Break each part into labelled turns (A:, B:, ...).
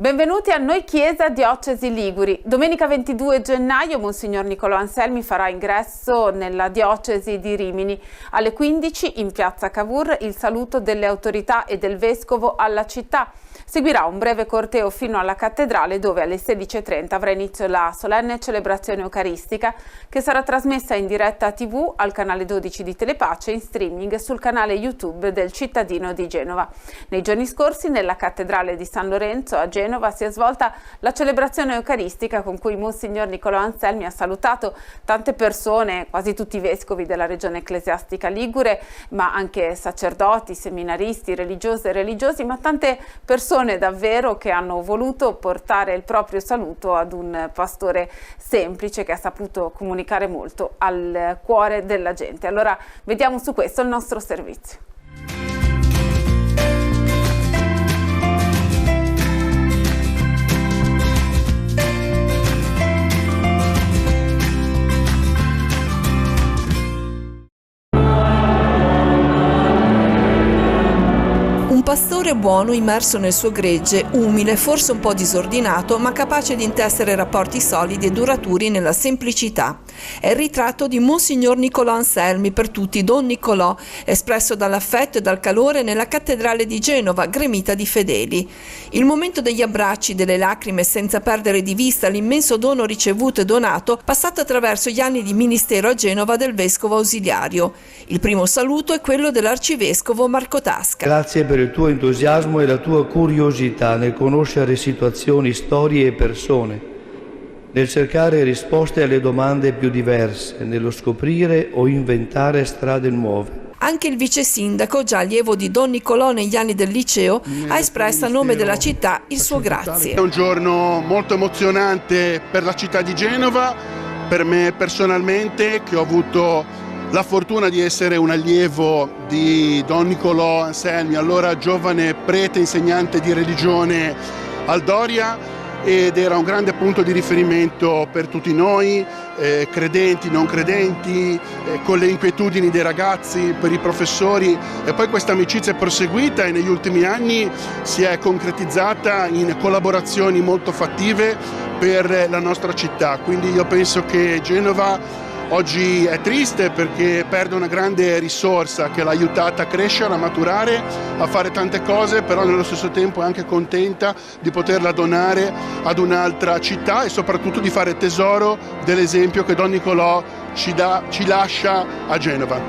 A: Benvenuti a Noi Chiesa Diocesi Liguri. Domenica 22 gennaio Monsignor Niccolò Anselmi farà ingresso nella diocesi di Rimini. Alle 15 in piazza Cavour il saluto delle autorità e del vescovo alla città. Seguirà un breve corteo fino alla cattedrale dove alle 16:30 avrà inizio la solenne celebrazione eucaristica che sarà trasmessa in diretta TV al canale 12 di Telepace e in streaming sul canale YouTube del cittadino di Genova. Nei giorni scorsi nella cattedrale di San Lorenzo a Genova si è svolta la celebrazione eucaristica con cui Monsignor Niccolò Anselmi ha salutato tante persone, quasi tutti i vescovi della regione ecclesiastica ligure, ma anche sacerdoti, seminaristi, religiose e religiosi, ma tante persone davvero che hanno voluto portare il proprio saluto ad un pastore semplice che ha saputo comunicare molto al cuore della gente. Allora vediamo su questo il nostro servizio.
B: Pastore buono immerso nel suo gregge, umile, forse un po' disordinato, ma capace di intessere rapporti solidi e duraturi nella semplicità. È il ritratto di Monsignor Niccolò Anselmi, per tutti Don Niccolò, espresso dall'affetto e dal calore nella cattedrale di Genova, gremita di fedeli. Il momento degli abbracci, delle lacrime, senza perdere di vista l'immenso dono ricevuto e donato, passato attraverso gli anni di ministero a Genova del vescovo ausiliario. Il primo saluto è quello dell'arcivescovo Marco Tasca.
C: Grazie per il tuo entusiasmo e la tua curiosità nel conoscere situazioni, storie e persone, nel cercare risposte alle domande più diverse, nello scoprire o inventare strade nuove.
B: Anche il vice sindaco, già allievo di Don Niccolò negli anni del liceo, ha espresso a nome della città il suo grazie.
D: È un giorno molto emozionante per la città di Genova, per me personalmente, che ho avuto la fortuna di essere un allievo di Don Niccolò Anselmi, allora giovane prete insegnante di religione al Doria, ed era un grande punto di riferimento per tutti noi, credenti, non credenti, con le inquietudini dei ragazzi, per i professori, e poi questa amicizia è proseguita e negli ultimi anni si è concretizzata in collaborazioni molto fattive per la nostra città. Quindi io penso che Genova oggi è triste perché perde una grande risorsa che l'ha aiutata a crescere, a maturare, a fare tante cose, però nello stesso tempo è anche contenta di poterla donare ad un'altra città e soprattutto di fare tesoro dell'esempio che Don Niccolò ci lascia a Genova.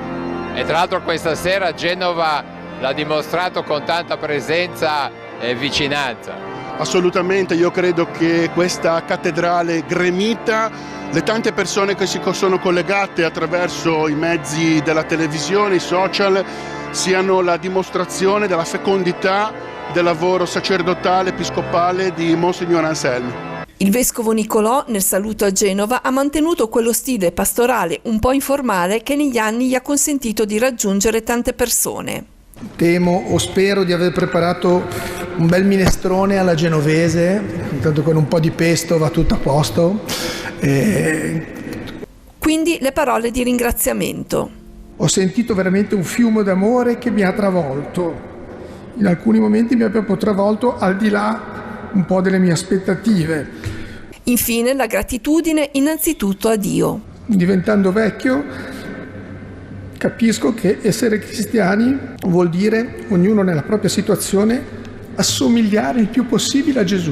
E: E tra l'altro questa sera Genova l'ha dimostrato con tanta presenza e vicinanza.
D: Assolutamente, io credo che questa cattedrale gremita, le tante persone che si sono collegate attraverso i mezzi della televisione, i social, siano la dimostrazione della fecondità del lavoro sacerdotale episcopale di Monsignor Anselmi.
B: Il vescovo Niccolò, nel saluto a Genova, ha mantenuto quello stile pastorale un po' informale che negli anni gli ha consentito di raggiungere tante persone.
F: Temo o spero di aver preparato un bel minestrone alla genovese, intanto con un po' di pesto va tutto a posto.
B: Quindi le parole di ringraziamento.
F: Ho sentito veramente un fiume d'amore che mi ha travolto. In alcuni momenti mi ha proprio travolto al di là un po' delle mie aspettative.
B: Infine la gratitudine innanzitutto a Dio.
F: Diventando vecchio capisco che essere cristiani vuol dire, ognuno nella propria situazione, assomigliare il più possibile a Gesù.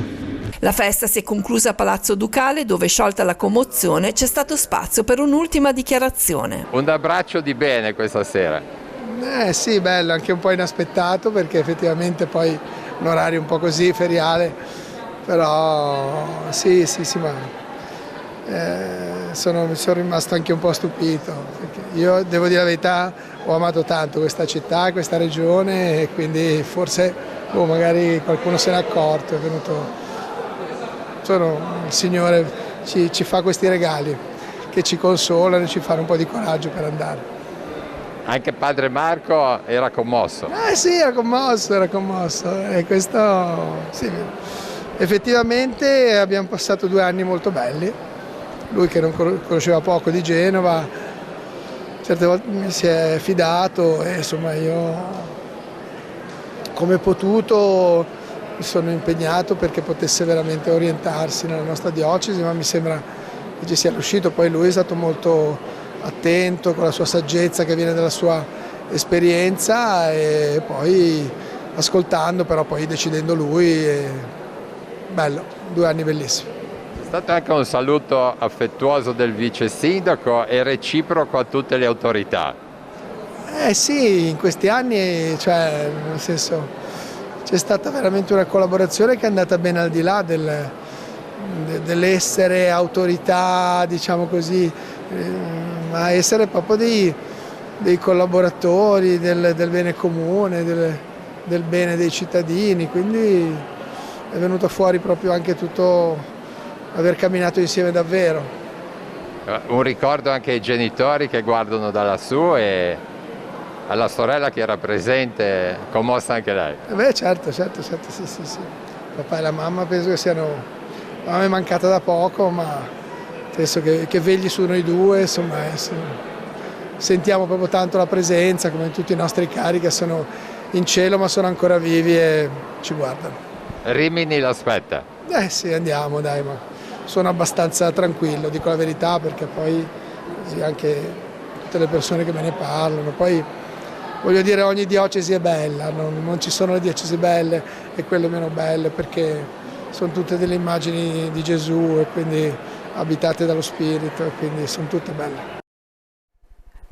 B: La festa si è conclusa a Palazzo Ducale, dove, sciolta la commozione, c'è stato spazio per un'ultima dichiarazione.
E: Un abbraccio di bene questa sera.
F: Sì, bello, anche un po' inaspettato, perché effettivamente poi un orario un po' così feriale, però sì, ma sono rimasto anche un po' stupito, perché io devo dire la verità, ho amato tanto questa città, questa regione, e quindi forse magari qualcuno se n'è accorto, è venuto. Il Signore ci fa questi regali che ci consolano e ci fanno un po' di coraggio per andare.
E: Anche padre Marco era commosso.
F: Sì, era commosso. E questo, sì, effettivamente abbiamo passato 2 anni molto belli. Lui che non conosceva poco di Genova, certe volte mi si è fidato e insomma io come potuto mi sono impegnato perché potesse veramente orientarsi nella nostra diocesi, ma mi sembra che ci sia riuscito. Poi lui è stato molto attento, con la sua saggezza che viene dalla sua esperienza, e poi ascoltando, però poi decidendo lui. Bello, 2 anni bellissimi.
E: È stato anche un saluto affettuoso del vice sindaco e reciproco a tutte le autorità.
F: Sì, in questi anni, cioè, nel senso, c'è stata veramente una collaborazione che è andata ben al di là dell'essere autorità, diciamo così, ma essere proprio dei collaboratori del bene comune, del bene dei cittadini, quindi è venuto fuori proprio anche tutto aver camminato insieme davvero.
E: Un ricordo anche ai genitori che guardano da lassù e alla sorella che era presente, commossa anche lei.
F: Certo, sì. Papà e la mamma penso che siano, la mamma è mancata da poco, ma penso che vegli su noi due, insomma, sentiamo proprio tanto la presenza, come tutti i nostri cari che sono in cielo ma sono ancora vivi e ci guardano.
E: Rimini l'aspetta?
F: Sì, andiamo, dai, ma sono abbastanza tranquillo, dico la verità, perché poi anche tutte le persone che me ne parlano, poi voglio dire, ogni diocesi è bella, non ci sono le diocesi belle e quelle meno belle, perché sono tutte delle immagini di Gesù e quindi abitate dallo Spirito, e quindi sono tutte belle.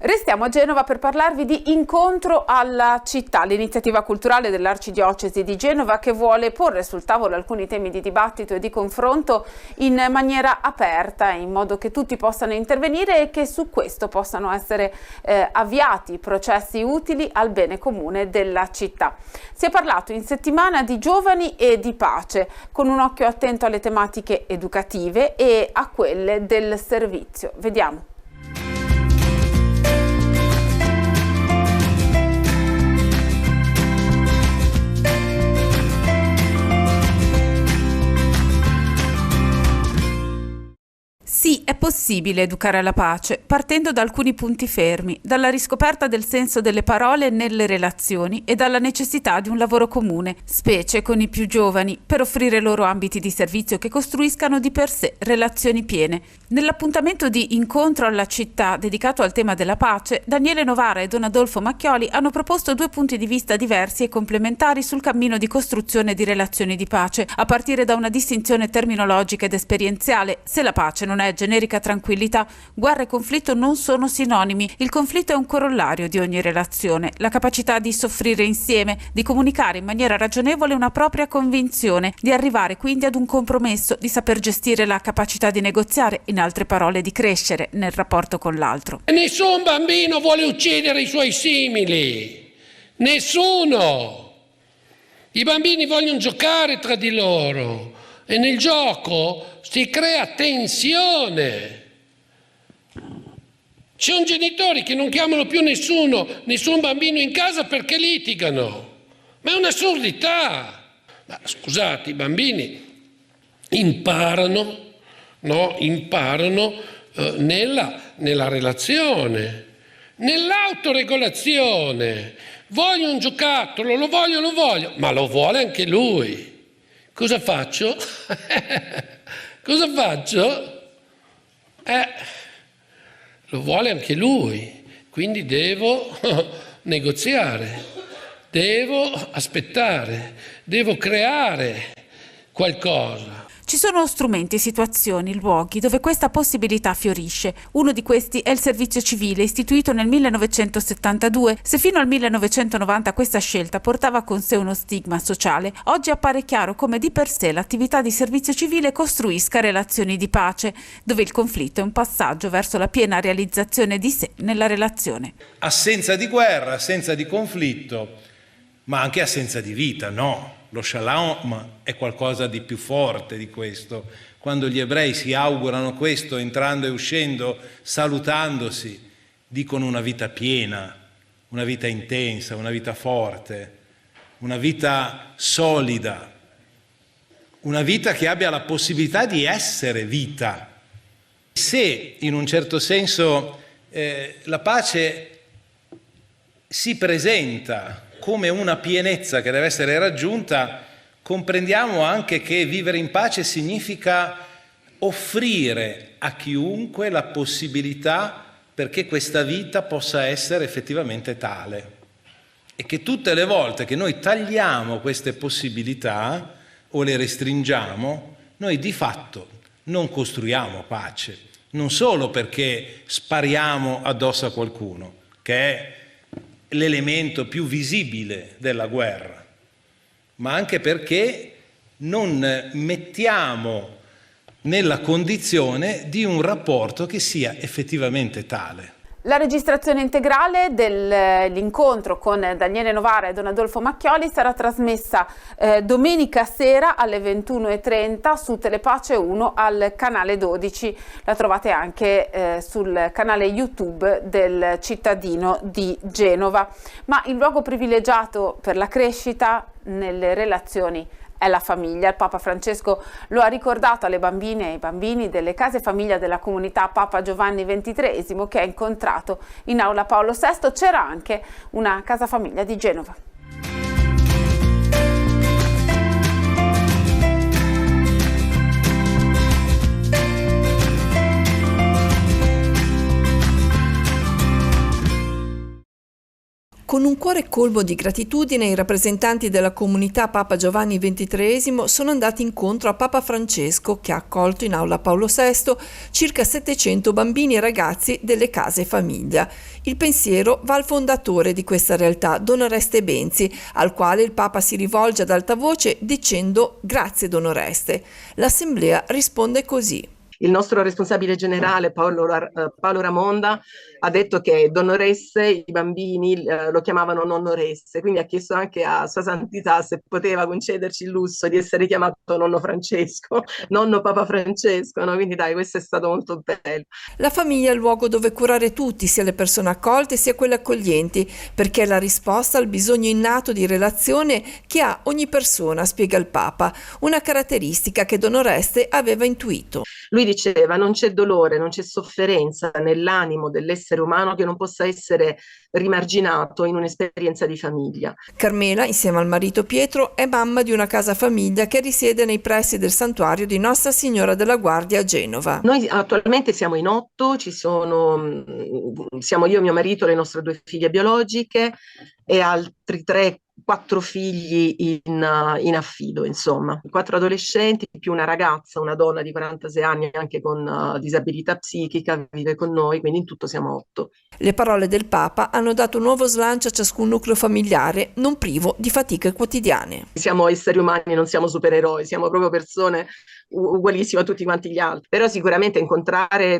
A: Restiamo a Genova per parlarvi di Incontro alla città, l'iniziativa culturale dell'Arcidiocesi di Genova che vuole porre sul tavolo alcuni temi di dibattito e di confronto in maniera aperta, in modo che tutti possano intervenire e che su questo possano essere avviati processi utili al bene comune della città. Si è parlato in settimana di giovani e di pace, con un occhio attento alle tematiche educative e a quelle del servizio. Vediamo. Sì, è possibile educare alla pace, partendo da alcuni punti fermi, dalla riscoperta del senso delle parole nelle relazioni e dalla necessità di un lavoro comune, specie con i più giovani, per offrire loro ambiti di servizio che costruiscano di per sé relazioni piene. Nell'appuntamento di Incontro alla città, dedicato al tema della pace, Daniele Novara e Don Adolfo Macchioli hanno proposto 2 punti di vista diversi e complementari sul cammino di costruzione di relazioni di pace, a partire da una distinzione terminologica ed esperienziale. Se la pace non è generica tranquillità, guerra e conflitto non sono sinonimi. Il conflitto è un corollario di ogni relazione, la capacità di soffrire insieme, di comunicare in maniera ragionevole una propria convinzione, di arrivare quindi ad un compromesso, di saper gestire la capacità di negoziare, in altre parole di crescere nel rapporto con l'altro.
G: Nessun bambino vuole uccidere i suoi simili, nessuno. I bambini vogliono giocare tra di loro e nel gioco si crea tensione. Ci sono genitori che non chiamano più nessun bambino in casa perché litigano. Ma è un'assurdità. Ma scusate, i bambini imparano nella relazione, nell'autoregolazione. Voglio un giocattolo, lo voglio, ma lo vuole anche lui. Cosa faccio? Cosa faccio? Lo vuole anche lui, quindi devo negoziare, devo aspettare, devo creare qualcosa.
A: Ci sono strumenti, situazioni, luoghi dove questa possibilità fiorisce. Uno di questi è il servizio civile, istituito nel 1972. Se fino al 1990 questa scelta portava con sé uno stigma sociale, oggi appare chiaro come di per sé l'attività di servizio civile costruisca relazioni di pace, dove il conflitto è un passaggio verso la piena realizzazione di sé nella relazione.
H: Assenza di guerra, assenza di conflitto, ma anche assenza di vita, no? Lo shalom è qualcosa di più forte di questo. Quando gli ebrei si augurano questo, entrando e uscendo, salutandosi, dicono una vita piena, una vita intensa, una vita forte, una vita solida, una vita che abbia la possibilità di essere vita. Se in un certo senso la pace si presenta come una pienezza che deve essere raggiunta, comprendiamo anche che vivere in pace significa offrire a chiunque la possibilità perché questa vita possa essere effettivamente tale, e che tutte le volte che noi tagliamo queste possibilità o le restringiamo, noi di fatto non costruiamo pace, non solo perché spariamo addosso a qualcuno, che è l'elemento più visibile della guerra, ma anche perché non mettiamo nella condizione di un rapporto che sia effettivamente tale.
A: La registrazione integrale dell'incontro con Daniele Novara e Don Adolfo Macchioli sarà trasmessa domenica sera alle 21:30 su Telepace 1 al canale 12. La trovate anche sul canale YouTube del cittadino di Genova. Ma il luogo privilegiato per la crescita nelle relazioni è la famiglia. Il Papa Francesco lo ha ricordato alle bambine e ai bambini delle case famiglia della comunità Papa Giovanni XXIII che ha incontrato in aula Paolo VI. C'era anche una casa famiglia di Genova.
B: Con un cuore colmo di gratitudine, i rappresentanti della comunità Papa Giovanni XXIII sono andati incontro a Papa Francesco, che ha accolto in aula Paolo VI circa 700 bambini e ragazzi delle case famiglia. Il pensiero va al fondatore di questa realtà, Don Oreste Benzi, al quale il Papa si rivolge ad alta voce dicendo «Grazie Don Oreste». L'Assemblea risponde così.
I: Il nostro responsabile generale Paolo Ramonda ha detto che Don Oreste, i bambini lo chiamavano Nonno Oreste, quindi ha chiesto anche a Sua Santità se poteva concederci il lusso di essere chiamato Nonno Francesco, Nonno Papa Francesco, no? Quindi dai, questo è stato molto bello.
B: La famiglia è il luogo dove curare tutti, sia le persone accolte sia quelle accoglienti, perché è la risposta al bisogno innato di relazione che ha ogni persona, spiega il Papa, una caratteristica che Don Oreste aveva intuito.
I: Lui diceva: non c'è dolore, non c'è sofferenza nell'animo dell'essere umano che non possa essere rimarginato in un'esperienza di famiglia.
B: Carmela, insieme al marito Pietro, è mamma di una casa famiglia che risiede nei pressi del santuario di Nostra Signora della Guardia a Genova.
I: Noi attualmente siamo in 8, siamo io, mio marito, le nostre 2 figlie biologiche e altri 4 figli in affido, insomma, 4 adolescenti più una ragazza, una donna di 46 anni anche con disabilità psichica, vive con noi, quindi in tutto siamo 8.
B: Le parole del Papa hanno dato un nuovo slancio a ciascun nucleo familiare, non privo di fatiche quotidiane.
I: Siamo esseri umani, non siamo supereroi, siamo proprio persone ugualissime a tutti quanti gli altri, però sicuramente incontrare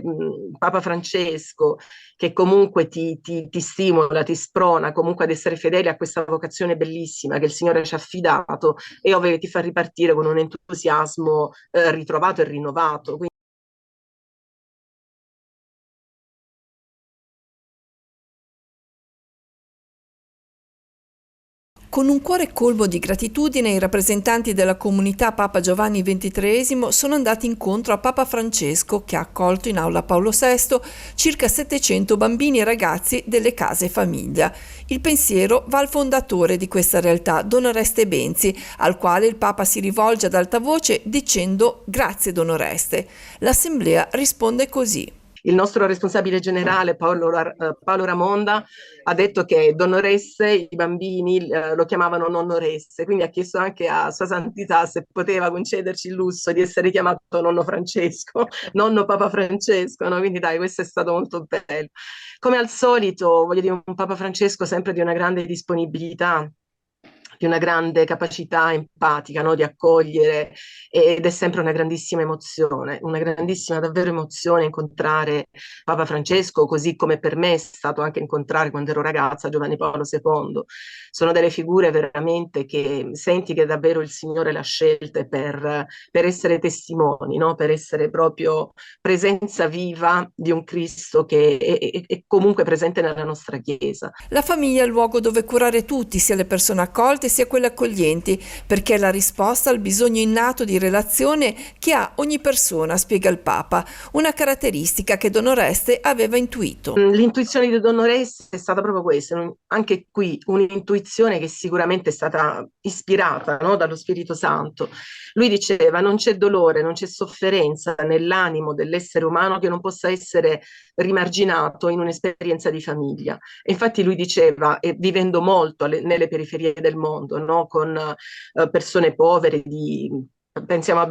I: Papa Francesco, che comunque ti stimola, ti sprona comunque ad essere fedeli a questa vocazione bellissima che il Signore ci ha affidato, e ovvio che ti fa ripartire con un entusiasmo ritrovato e rinnovato.
B: Con un cuore colmo di gratitudine, i rappresentanti della comunità Papa Giovanni XXIII sono andati incontro a Papa Francesco, che ha accolto in aula Paolo VI circa 700 bambini e ragazzi delle case famiglia. Il pensiero va al fondatore di questa realtà, Don Oreste Benzi, al quale il Papa si rivolge ad alta voce dicendo «Grazie Don Oreste». L'Assemblea risponde così.
I: Il nostro responsabile generale Paolo Ramonda ha detto che Don Oreste, i bambini lo chiamavano Nonno Oreste, quindi ha chiesto anche a Sua Santità se poteva concederci il lusso di essere chiamato Nonno Francesco, Nonno Papa Francesco, no? Quindi dai, questo è stato molto bello. Come al solito, voglio dire, un Papa Francesco sempre di una grande disponibilità, di una grande capacità empatica, no? Di accogliere, ed è sempre una grandissima emozione, una grandissima davvero emozione incontrare Papa Francesco, così come per me è stato anche incontrare quando ero ragazza Giovanni Paolo II. Sono delle figure veramente che senti che davvero il Signore l'ha scelte per essere testimoni, no? Per essere proprio presenza viva di un Cristo che è comunque presente nella nostra Chiesa.
B: La famiglia è il luogo dove curare tutti, sia le persone accolte volte sia quelle accoglienti, perché è la risposta al bisogno innato di relazione che ha ogni persona, spiega il Papa, una caratteristica che Don Oreste aveva intuito.
I: L'intuizione di Don Oreste è stata proprio questa, anche qui un'intuizione che sicuramente è stata ispirata, no, dallo Spirito Santo. Lui diceva: non c'è dolore, non c'è sofferenza nell'animo dell'essere umano che non possa essere rimarginato in un'esperienza di famiglia. E infatti lui diceva, vivendo molto nelle periferie del mondo, no, con persone povere, pensiamo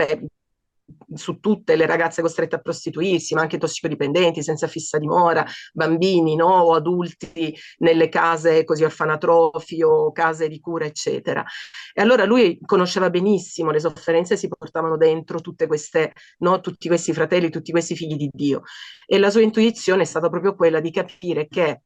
I: su tutte le ragazze costrette a prostituirsi, ma anche tossicodipendenti, senza fissa dimora, bambini, no, o adulti nelle case così orfanatrofi o case di cura, eccetera. E allora lui conosceva benissimo le sofferenze che si portavano dentro tutte queste, no, tutti questi fratelli, tutti questi figli di Dio. E la sua intuizione è stata proprio quella di capire che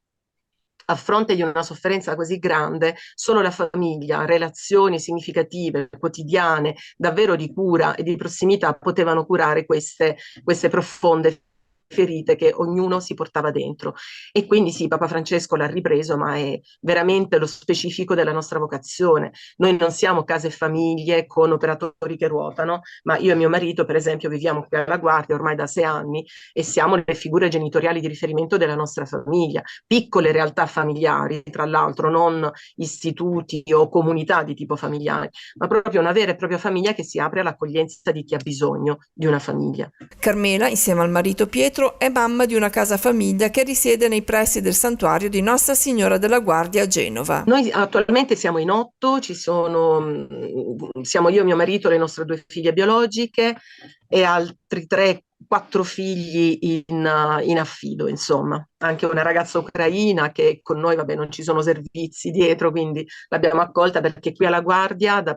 I: a fronte di una sofferenza così grande, solo la famiglia, relazioni significative, quotidiane, davvero di cura e di prossimità potevano curare queste profonde ferite che ognuno si portava dentro. E quindi sì, Papa Francesco l'ha ripreso, ma è veramente lo specifico della nostra vocazione. Noi non siamo case e famiglie con operatori che ruotano, ma io e mio marito, per esempio, viviamo qui alla Guardia ormai da 6 anni e siamo le figure genitoriali di riferimento della nostra famiglia, piccole realtà familiari, tra l'altro, non istituti o comunità di tipo familiare, ma proprio una vera e propria famiglia che si apre all'accoglienza di chi ha bisogno di una famiglia.
B: Carmela, insieme al marito Pietro, è mamma di una casa famiglia che risiede nei pressi del santuario di Nostra Signora della Guardia a Genova.
I: Noi attualmente siamo in 8, siamo io e mio marito, le nostre 2 figlie biologiche e altri 3-4 figli in affido, insomma. Anche una ragazza ucraina che con noi, vabbè, non ci sono servizi dietro, quindi l'abbiamo accolta perché qui alla Guardia tra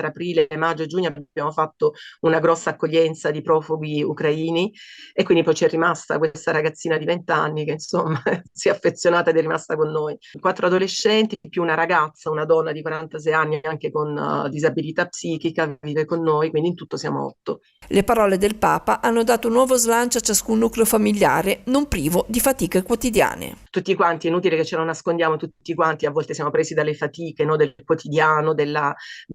I: aprile, maggio e giugno abbiamo fatto una grossa accoglienza di profughi ucraini e quindi poi c'è rimasta questa ragazzina di 20 anni che insomma si è affezionata ed è rimasta con noi. 4 adolescenti più una ragazza, una donna di 46 anni anche con disabilità psichica, vive con noi, quindi in tutto siamo 8.
B: Le parole del Papa hanno dato un nuovo slancio a ciascun nucleo familiare, non privo di fatiche quotidiane.
I: Tutti quanti, è inutile che ce lo nascondiamo, tutti quanti a volte siamo presi dalle fatiche, no, del quotidiano,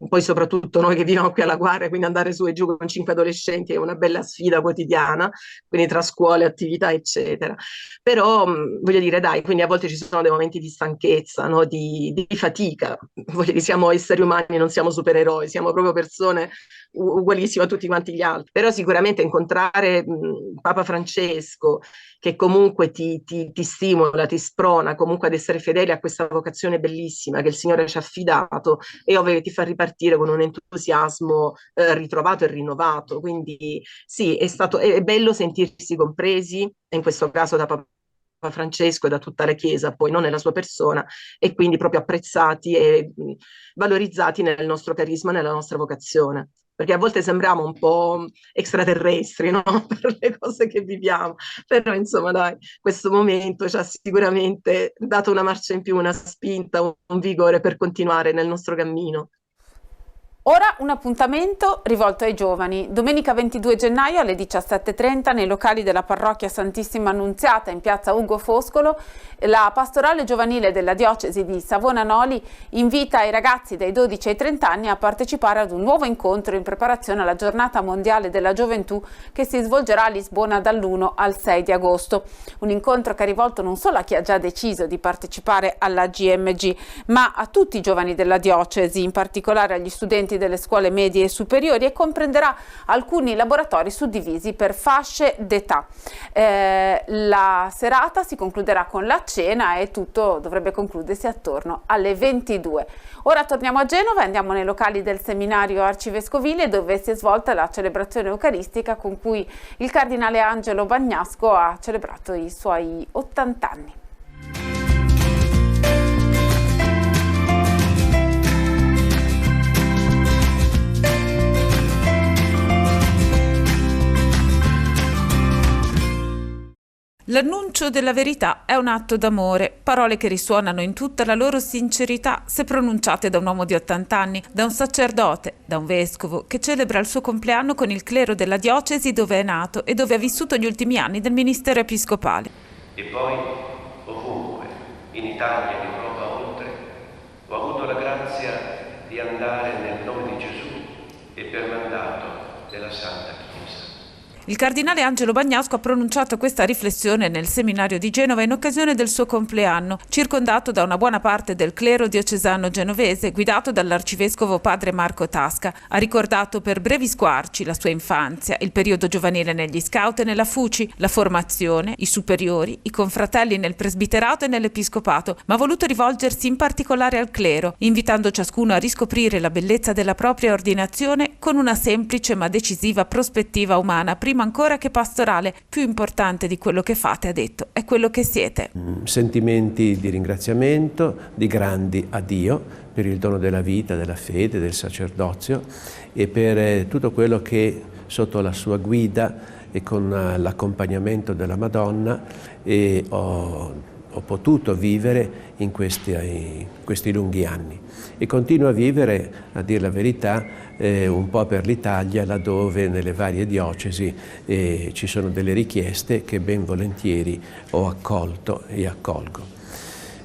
I: poi soprattutto noi che viviamo qui alla Guardia, quindi andare su e giù con 5 adolescenti è una bella sfida quotidiana, quindi tra scuole, attività, eccetera. Però voglio dire, dai, quindi a volte ci sono dei momenti di stanchezza, no, di fatica. Voglio dire, siamo esseri umani, non siamo supereroi, siamo proprio persone ugualissime a tutti quanti gli altri. Però sicuramente incontrare Papa Francesco, che comunque ti stimola, ti sprona comunque ad essere fedeli a questa vocazione bellissima che il Signore ci ha affidato e ovvio che ti fa ripartire con un entusiasmo ritrovato e rinnovato. Quindi sì, è bello sentirsi compresi, e in questo caso da Papa Francesco e da tutta la Chiesa, poi non nella sua persona, e quindi proprio apprezzati e valorizzati nel nostro carisma, nella nostra vocazione. Perché a volte sembriamo un po' extraterrestri, no? Per le cose che viviamo, però insomma dai, questo momento ci ha sicuramente dato una marcia in più, una spinta, un vigore per continuare nel nostro cammino.
A: Ora un appuntamento rivolto ai giovani. Domenica 22 gennaio alle 17:30 nei locali della parrocchia Santissima Annunziata in piazza Ugo Foscolo, la pastorale giovanile della diocesi di Savona-Noli invita i ragazzi dai 12 ai 30 anni a partecipare ad un nuovo incontro in preparazione alla giornata mondiale della gioventù che si svolgerà a Lisbona dall'1 al 6 di agosto. Un incontro che è rivolto non solo a chi ha già deciso di partecipare alla GMG, ma a tutti i giovani della diocesi, in particolare agli studenti delle scuole medie e superiori, e comprenderà alcuni laboratori suddivisi per fasce d'età. La serata si concluderà con la cena e tutto dovrebbe concludersi attorno alle 22. Ora torniamo a Genova e andiamo nei locali del seminario arcivescovile dove si è svolta la celebrazione eucaristica con cui il cardinale Angelo Bagnasco ha celebrato i suoi 80 anni. L'annuncio della verità è un atto d'amore, parole che risuonano in tutta la loro sincerità se pronunciate da un uomo di 80 anni, da un sacerdote, da un vescovo che celebra il suo compleanno con il clero della diocesi dove è nato e dove ha vissuto gli ultimi anni del ministero episcopale.
J: E poi, ovunque, in Italia, in Europa, oltre, ho avuto la grazia di andare nel nome di Gesù e per mandato della Santa Chiesa.
A: Il cardinale Angelo Bagnasco ha pronunciato questa riflessione nel seminario di Genova in occasione del suo compleanno, circondato da una buona parte del clero diocesano genovese, guidato dall'arcivescovo padre Marco Tasca. Ha ricordato per brevi squarci la sua infanzia, il periodo giovanile negli scout e nella FUCI, la formazione, i superiori, i confratelli nel presbiterato e nell'episcopato, ma ha voluto rivolgersi in particolare al clero, invitando ciascuno a riscoprire la bellezza della propria ordinazione con una semplice ma decisiva prospettiva umana, prima ancora che pastorale. Più importante di quello che fate, ha detto, è quello che siete.
J: Sentimenti di ringraziamento, di grandi addio per il dono della vita, della fede, del sacerdozio e per tutto quello che sotto la sua guida e con l'accompagnamento della Madonna ho potuto vivere in questi lunghi anni e continuo a vivere, a dire la verità, un po' per l'Italia, laddove nelle varie diocesi ci sono delle richieste che ben volentieri ho accolto e accolgo.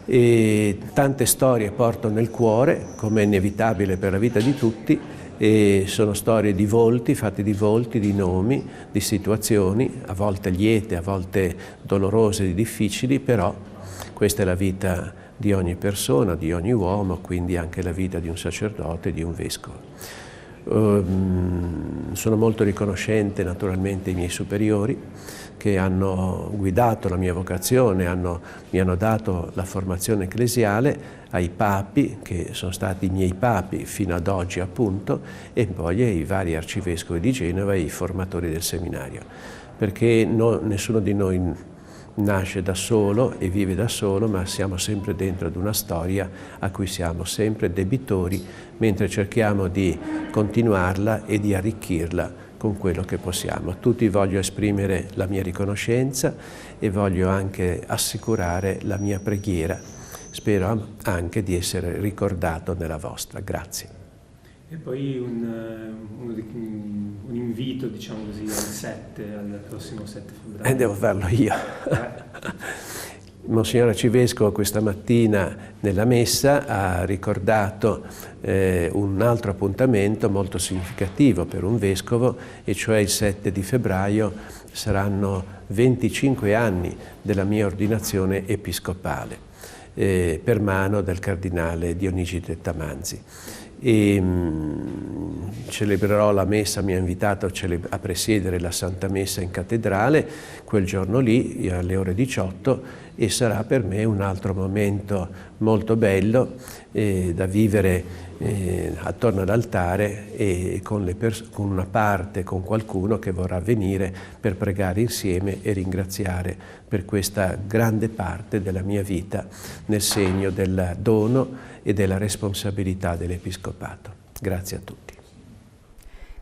J: E tante storie porto nel cuore, come è inevitabile per la vita di tutti, e sono storie di volti, fatte di volti, di nomi, di situazioni, a volte liete, a volte dolorose, difficili, però questa è la vita di ogni persona, di ogni uomo, quindi anche la vita di un sacerdote, di un vescovo. Sono molto riconoscente naturalmente ai miei superiori che hanno guidato la mia vocazione, mi hanno dato la formazione ecclesiale, ai papi che sono stati i miei papi fino ad oggi appunto, e poi ai vari arcivescovi di Genova e i formatori del seminario, perché nessuno di noi nasce da solo e vive da solo, ma siamo sempre dentro ad una storia a cui siamo sempre debitori, mentre cerchiamo di continuarla e di arricchirla con quello che possiamo. A tutti voglio esprimere la mia riconoscenza e voglio anche assicurare la mia preghiera. Spero anche di essere ricordato nella vostra. Grazie.
K: E poi un invito, diciamo così, al prossimo 7 febbraio.
J: Devo farlo io. Monsignor Arcivescovo questa mattina nella messa ha ricordato un altro appuntamento molto significativo per un vescovo, e cioè il 7 di febbraio saranno 25 anni della mia ordinazione episcopale per mano del cardinale Dionigi Tettamanzi. Celebrerò la messa, mi ha invitato a presiedere la Santa Messa in cattedrale quel giorno lì alle ore 18, e sarà per me un altro momento molto bello da vivere attorno all'altare e con una parte, con qualcuno che vorrà venire per pregare insieme e ringraziare per questa grande parte della mia vita nel segno del dono e della responsabilità dell'Episcopato. Grazie a tutti.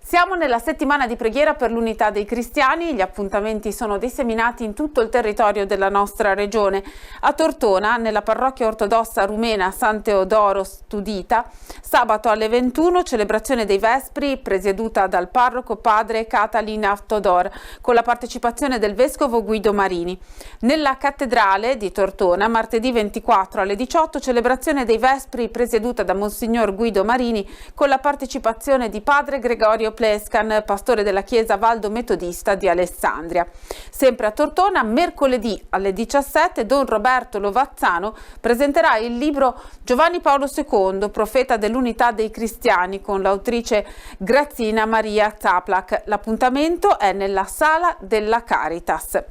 A: Siamo nella settimana di preghiera per l'unità dei cristiani. Gli appuntamenti sono disseminati in tutto il territorio della nostra regione. A Tortona, nella parrocchia ortodossa rumena San Teodoro Studita, sabato alle 21 celebrazione dei Vespri presieduta dal parroco padre Catalina Todor, con la partecipazione del vescovo Guido Marini. Nella cattedrale di Tortona, martedì 24 alle 18 celebrazione dei Vespri presieduta da Monsignor Guido Marini, con la partecipazione di padre Gregorio Plescan, pastore della chiesa Valdo Metodista di Alessandria. Sempre a Tortona, mercoledì alle 17, Don Roberto Lovazzano presenterà il libro Giovanni Paolo II, profeta dell'unità dei cristiani, con l'autrice Grazina Maria Zaplak. L'appuntamento è nella Sala della Caritas.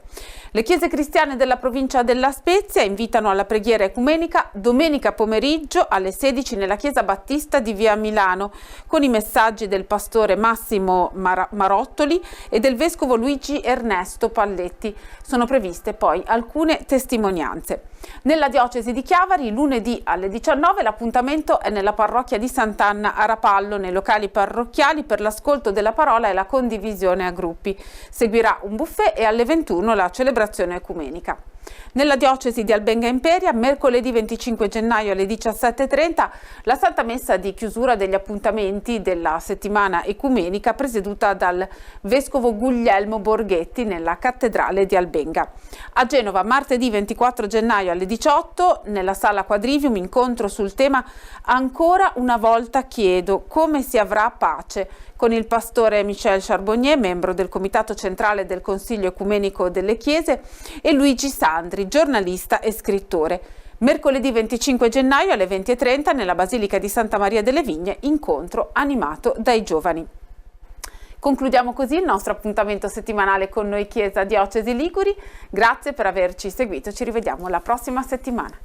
A: Le chiese cristiane della provincia della Spezia invitano alla preghiera ecumenica domenica pomeriggio alle 16 nella chiesa battista di Via Milano, con i messaggi del pastore Massimo Marottoli e del vescovo Luigi Ernesto Palletti. Sono previste poi alcune testimonianze. Nella diocesi di Chiavari, lunedì alle 19, l'appuntamento è nella parrocchia di Sant'Anna a Rapallo, nei locali parrocchiali per l'ascolto della parola e la condivisione a gruppi. Seguirà un buffet e alle 21 la celebrazione ecumenica. Nella diocesi di Albenga Imperia, mercoledì 25 gennaio alle 17:30, la Santa Messa di chiusura degli appuntamenti della settimana ecumenica domenica presieduta dal vescovo Guglielmo Borghetti nella cattedrale di Albenga. A Genova martedì 24 gennaio alle 18 nella sala Quadrivium incontro sul tema "Ancora una volta chiedo come si avrà pace", con il pastore Michel Charbonnier, membro del Comitato Centrale del Consiglio Ecumenico delle Chiese, e Luigi Sandri, giornalista e scrittore. Mercoledì 25 gennaio alle 20:30 nella Basilica di Santa Maria delle Vigne, incontro animato dai giovani. Concludiamo così il nostro appuntamento settimanale con Noi Chiesa Diocesi Liguri. Grazie per averci seguito, ci rivediamo la prossima settimana.